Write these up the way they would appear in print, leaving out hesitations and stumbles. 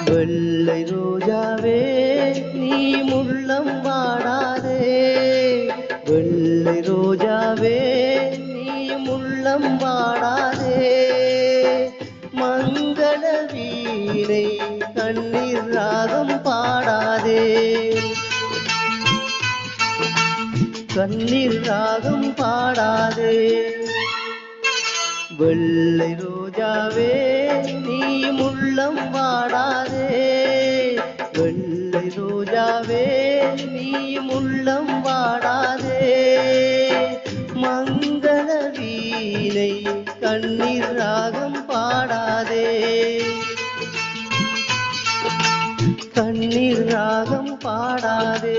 வெள்ளை ரோஜாவே நீ முள்ளம் வாடாதே, வெள்ளை ரோஜாவே நீ முள்ளம் வாடாதே. மங்கள வீணை கண்ணீர் ராகம் பாடாதே, கண்ணீர் ராகம் பாடாதே. வெள்ளை ரோஜாவே நீ முள்ளம் வாடாதே, வெள்ளை ரோஜாவே நீ முள்ளம் வாடாதே. மங்கள வீணை கண்ணீர் ராகம் பாடாதே, கண்ணீர் ராகம் பாடாதே.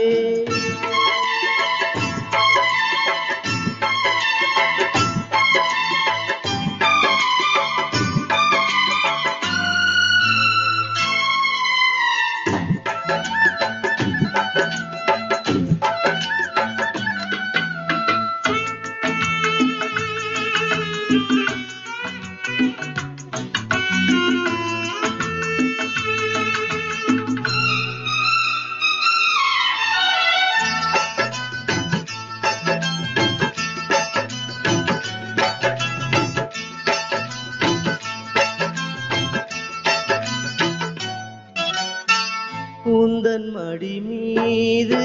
உந்தன் மடி மீது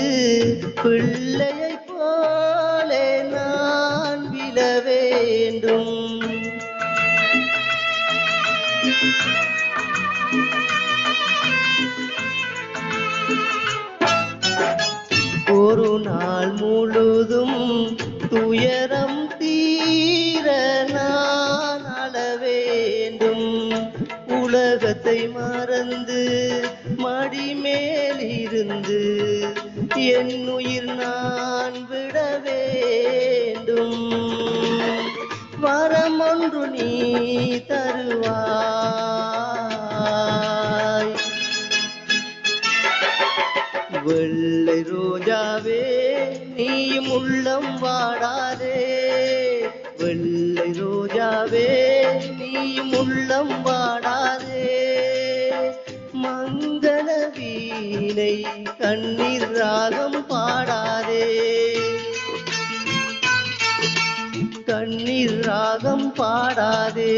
பிள்ளையைப் போலே நான் விழ வேண்டும். ஒரு நாள் முழுதும் துயரம் தீர நான் அழ வேண்டும். உலகத்தை மறந்து மடி மேலிருந்து என் உயிர் நான் விட வேண்டும். வரம் ஒன்று நீ தருவாய். வெள்ளை ரோஜாவே நீ முள்ளம் வாடாதே, வெள்ளை ரோஜாவே நீ முள்ளம் வாடாதே. மங்கள வீணை கண்ணீர் ராகம் பாடாதே, கண்ணீர் ராகம் பாடாதே.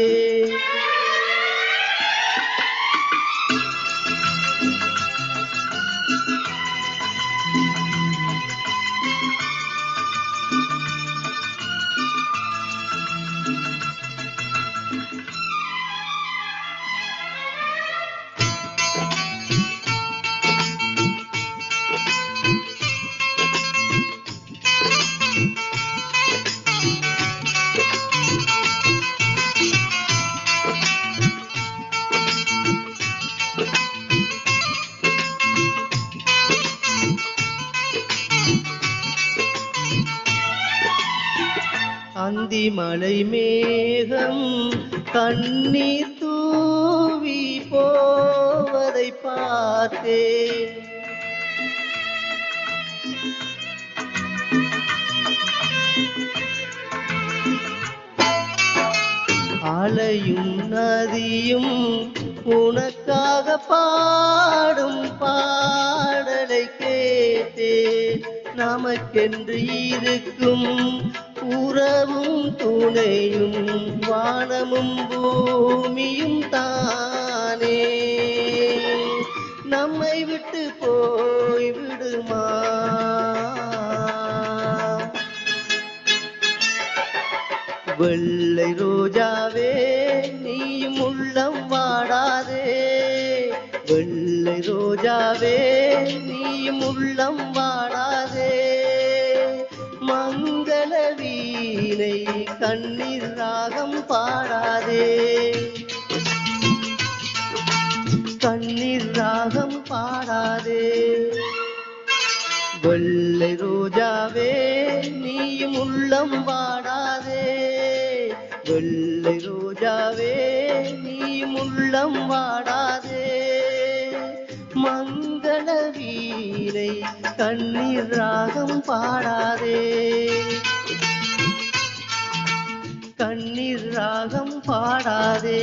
அந்தி மலை மேகம் கண்ணீர் தூவி போவதை பார்த்தேன். அலையும் நதியும் உனக்காக பாடும் பாடலை கேட்டேன். நமக்கென்று இருக்கும் உறவும் துணையும் வானமும் பூமியும் தானே. நம்மை விட்டு போய் விடுமா? வெள்ளை ரோஜாவே நீ முள்ளம் வாடாதே, வெள்ளை ரோஜாவே நீ முள்ளம் வாடாதே. மங்கள வீணை கண்ணீர் ராகம் பாடாதே, கண்ணீர் ராகம் பாடாதே. வெள்ளை ரோஜாவே நீ முள்ளம் வாடாதே, வெள்ளை ரோஜாவே நீ முள்ளம் வாடாதே. மங்கள வீணை கண்ணீர் ராகம் பாடாதே. பாடாதே.